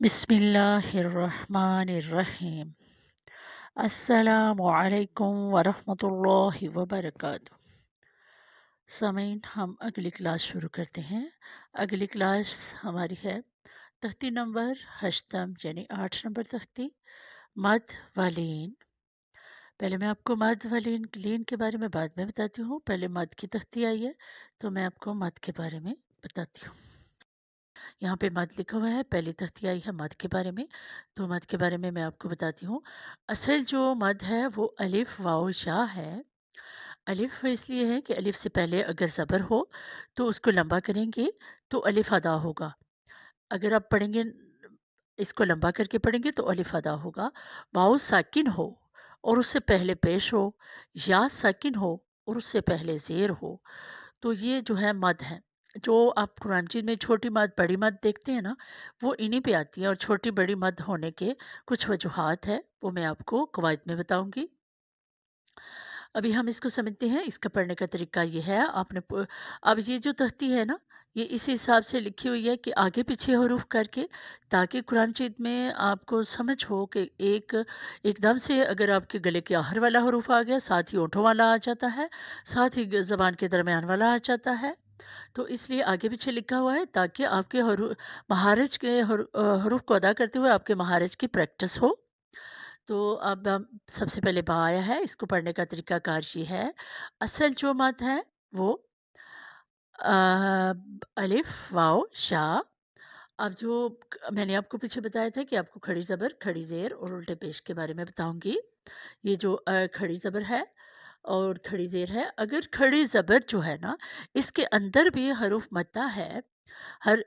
बिस्मिल्लाहिर्रहमानिर्रहीम। अस्सलामुअलैकुम वरहमतुल्लाहि वबरकातुहू। सामीन, हम अगली क्लास शुरू करते हैं। अगली क्लास हमारी है तख्ती नंबर हश्तम यानी 8 नंबर तख्ती, मद व लीन। पहले मैं आपको मद व लीन के बारे में बाद में बताती हूँ। पहले मद की तख्ती आई है तो मैं आपको मद के बारे में बताती हूँ। यहाँ पे मद लिखा हुआ है, पहली तख्ती आई है मद के बारे में। तो मद के बारे में मैं आपको बताती हूँ। असल जो मद है वो अलिफ वाओ शा है। अलिफ इसलिए है कि अलिफ से पहले अगर ज़बर हो तो उसको लंबा करेंगे तो अलिफ अदा होगा। अगर आप पढ़ेंगे, इसको लंबा करके पढ़ेंगे तो अलिफ अदा होगा। वाओ साकिन हो और उससे पहले पेश हो, या साकिन हो और उससे पहले ज़ेर हो, तो ये जो है मद है। जो आप कुरान मजीद में छोटी मद बड़ी मद देखते हैं ना, वो इन्हीं पे आती है। और छोटी बड़ी मद होने के कुछ वजूहात है, वो मैं आपको कवायद में बताऊंगी। अभी हम इसको समझते हैं। इसका पढ़ने का तरीका ये है, अब ये जो तख्ती है ना, ये इस हिसाब से लिखी हुई है कि आगे पीछे हरूफ करके, ताकि कुरान मजीद में आपको समझ हो कि एकदम से अगर आपके गले के आहर वाला हरूफ आ गया, साथ ही होठों वाला आ जाता है, साथ ही ज़बान के दरमियान वाला आ जाता है। तो इसलिए आगे पीछे लिखा हुआ है ताकि आपके महारज के हरूफ को अदा करते हुए आपके महारज की प्रैक्टिस हो। तो अब हम सबसे पहले बा आया है, इसको पढ़ने का तरीका कार ये है। असल जो मद है वो अलिफ वाओ शा। अब जो मैंने आपको पीछे बताया था कि आपको खड़ी ज़बर, खड़ी ज़ेर और उल्टे पेश के बारे में बताऊंगी। ये जो खड़ी ज़बर है और खड़ी ज़ेर है, अगर खड़ी ज़बर जो है ना, इसके अंदर भी हरूफ मद्दा है,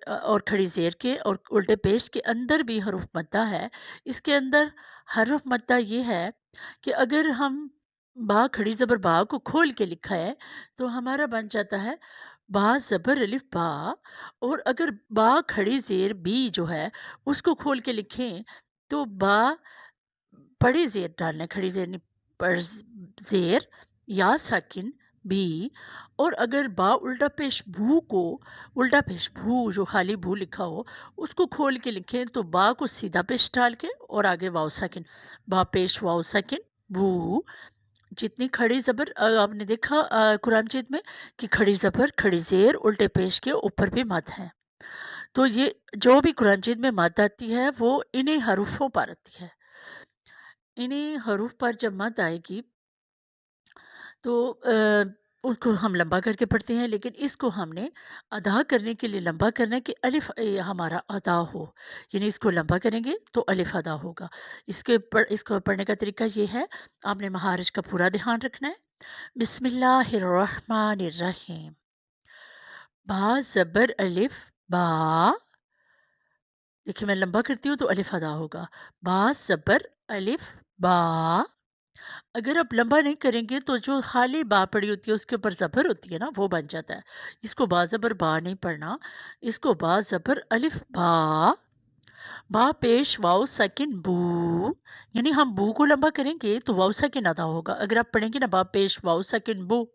और खड़ी ज़ेर के और उल्टे पेश के अंदर भी हरूफ मद्दा है। इसके अंदर हरफ मद्दा ये है कि अगर हम बा खड़ी ज़बर बा को खोल के लिखा है तो हमारा बन जाता है बा ज़बर अलिफ बा। और अगर बा खड़ी ज़ेर बी जो है उसको खोल के लिखें तो बा बड़ी ज़ेर डालना है, खड़ी ज़ेर नहीं, पर ज़ेर या साकिन बी। और अगर बा उल्टा पेश भू को, उल्टा पेश भू जो खाली भू लिखा हो उसको खोल के लिखें तो बा को सीधा पेश डाल के और आगे वाव साकिन, बा पेश वाव साकिन भू। जितनी खड़ी ज़बर आपने देखा कुरान मजीद में कि खड़ी ज़बर खड़ी ज़ेर उल्टे पेश के ऊपर भी मद है। तो ये जो भी कुरान मजीद में मद आती है वो इन्हीं हरूफों पर आती है। इन्हीं हरूफ पर जब मद आएगी तो उसको हम लंबा करके पढ़ते हैं, लेकिन इसको हमने अदा करने के लिए लंबा करना है कि अलिफ हमारा अदा हो, यानी इसको लंबा करेंगे तो अलिफ अदा होगा। इसको पढ़ने का तरीका ये है, आपने महारज का पूरा ध्यान रखना है। बिस्मिल्लाहिर्रहमानिर्रहीम। बा ज़बर अलिफ बा। देखिए मैं लंबा करती हूँ तो अलिफ अदा होगा। बा ज़बर अलिफ बा। अगर आप लंबा नहीं करेंगे तो जो खाली बा पड़ी होती है उसके ऊपर ज़बर होती है ना, वो बन जाता है। इसको बा ज़बर बा नहीं पढ़ना, इसको बा ज़बर अलिफ बा। बा पेश वाओ सेकंड बू, यानी हम बू को लंबा करेंगे तो वाओ सेकंड अदा होगा। अगर आप पढ़ेंगे ना बा पेश वाओ सेकंड बू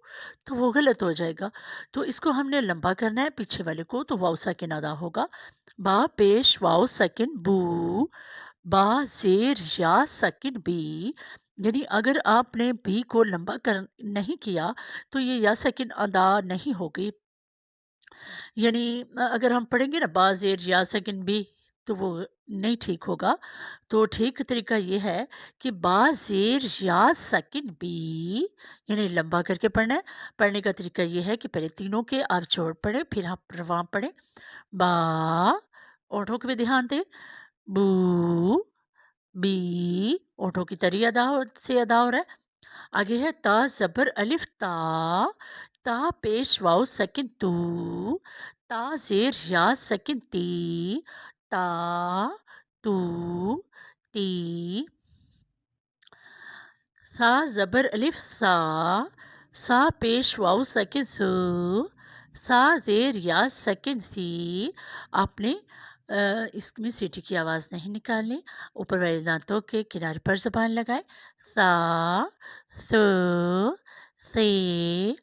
तो वो गलत हो जाएगा। तो इसको हमने लंबा करना है पीछे वाले को, तो वाओ सेकंड अदा होगा। बा पेश वाओ सेकंड बू, बा ज़ेर या सेकंड बी। यानी अगर आपने बी को लंबा कर नहीं किया तो ये या सेकंड अदा नहीं होगी। यानी अगर हम पढ़ेंगे ना बा ज़ेर या सेकंड बी तो वो नहीं ठीक होगा। तो ठीक तरीका ये है कि बा ज़ेर या सेकंड बी, यानी लंबा करके पढ़ना है। पढ़ने का तरीका ये है कि पहले तीनों के आप जोड़ पढ़ें, फिर आप रवां पढ़ें। बा, ओंठों पे ध्यान दें, बू, बी, ओंठों की तरी से अदा हो रहा है। आगे है ता ज़बर अलिफ ता, ता पेश वाओ सेकंड तू, ता ज़ेर या सेकंड ती, ता, तू, ती। सा ज़बर अलिफ सा पेश वाओ सेकंड सू, सा ज़ेर या सेकंड सी। आपने इसमें सीटी की आवाज़ नहीं निकालनी, ऊपर वाले दांतों के किनारे पर ज़बान लगाए। सा, सू, से।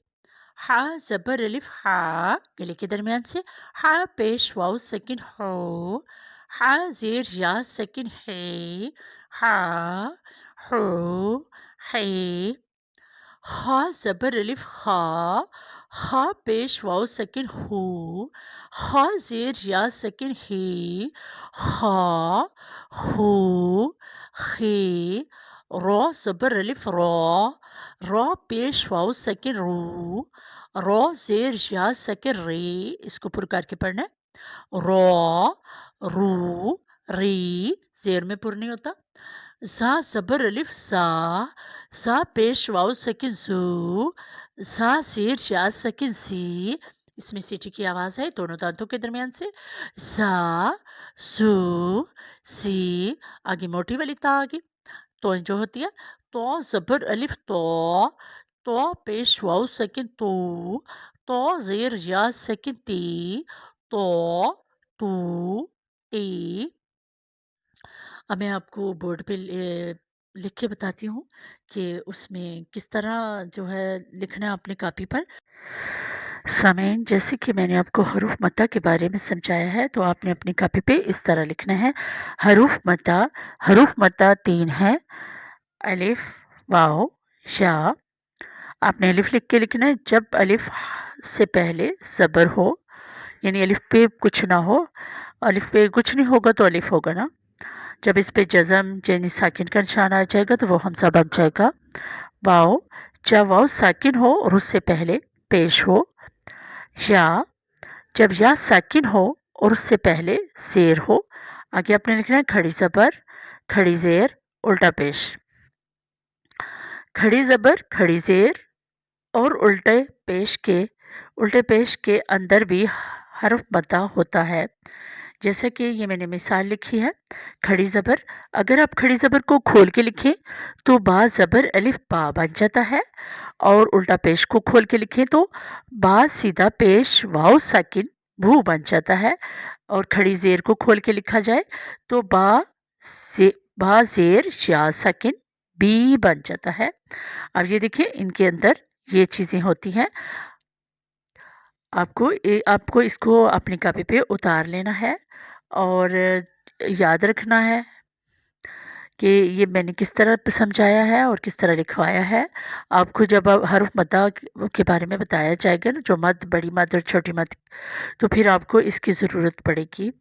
हा ज़बर अलिफ हा, गले के दरमियान से, हा पेश वाओ सेकंड हो, हा ज़ेर या सकिन है, हा, हो, है। हा ज़बर अलिफ हा पेश वाव सकिन हू, हा ज़ेर या सकिन ही, हा, हू, हे। रॉ ज़बर अलिफ रॉ पेश वाव सकिन रू, रॉ ज़ेर या सकिन रे। इसको पुर करके पढ़ना है। रॉ, रू, री, ज़ेर में पुर नहीं होता। ज़ा ज़बर अलिफ ज़ा पेश वाव सकिन ज़ू, ज़ा ज़ेर या सकिन ज़ी। इसमें सीटी की आवाज़ है दोनों दांतों के दरमियान से। ज़ा, ज़ू, ज़ी। आगे मोटी वाली ता आगे तो जो होती है तो ज़बर अलिफ तो पेश वाव सकिन तो ज़ेर या सकिन ती, तो, तू, टी। अब मैं आपको बोर्ड पे लिख के बताती हूँ कि उसमें किस तरह जो है लिखना है अपनी कॉपी पर। सामीन, जैसे कि मैंने आपको हरूफ मद्दा के बारे में समझाया है तो आपने अपनी कॉपी पे इस तरह लिखना है। हरूफ मद्दा 3 है। अलिफ, वाव, या। आपने अलिफ लिख के लिखना है जब अलिफ से पहले ज़बर हो, यानी अलिफ पे कुछ ना हो। अलिफ पे कुछ नहीं होगा तो अलिफ होगा ना। जब इस पे जज़म यानी साकिन का निशान आ जाएगा तो वो हमज़ा बन जाएगा। वाव, जब वाव साकिन हो और उससे पहले पेश हो। या, जब या साकिन हो और उससे पहले ज़ेर हो। आगे आपने लिखना है खड़ी ज़बर, खड़ी ज़ेर, उल्टा पेश। खड़ी ज़बर, खड़ी ज़ेर और उल्टे पेश के अंदर भी हर्फ मद्दा होता है। जैसे कि ये मैंने मिसाल लिखी है। खड़ी ज़बर, अगर आप खड़ी ज़बर को खोल के लिखें तो बा ज़बर अलिफ बा बन जाता है, और उल्टा पेश को खोल के लिखें तो बा सीधा पेश वाव साकिन भू बन जाता है, और खड़ी ज़ेर को खोल के लिखा जाए तो बा ज़ेर या साकिन बी बन जाता है। अब ये देखिए इनके अंदर ये चीज़ें होती हैं। आपको इसको अपनी कॉपी पे उतार लेना है और याद रखना है कि ये मैंने किस तरह समझाया है और किस तरह लिखवाया है। आपको जब अब हर्फ मद्दा के बारे में बताया जाएगा ना, जो मद, बड़ी मद और छोटी मद, तो फिर आपको इसकी ज़रूरत पड़ेगी।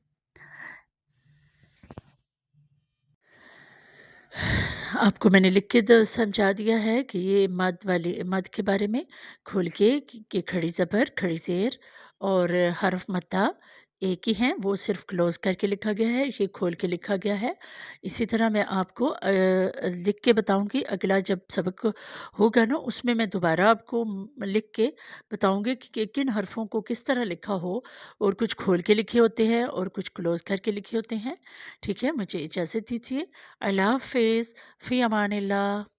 आपको मैंने लिख के समझा दिया है कि ये मद के बारे में खोल के कि खड़ी ज़बर, खड़ी ज़ेर और हर्फ मद्दा एक ही हैं, वो सिर्फ़ क्लोज़ करके लिखा गया है, ये खोल के लिखा गया है। इसी तरह मैं आपको लिख के बताऊँगी, अगला जब सबक होगा ना उसमें मैं दोबारा आपको लिख के बताऊँगी कि किन हर्फ़ों को किस तरह लिखा हो, और कुछ खोल के लिखे होते हैं और कुछ क्लोज़ करके लिखे होते हैं। ठीक है, मुझे इजाज़त दीजिए। अल्लाह हाफ़िज़। फ़ी अमानिल्लाह।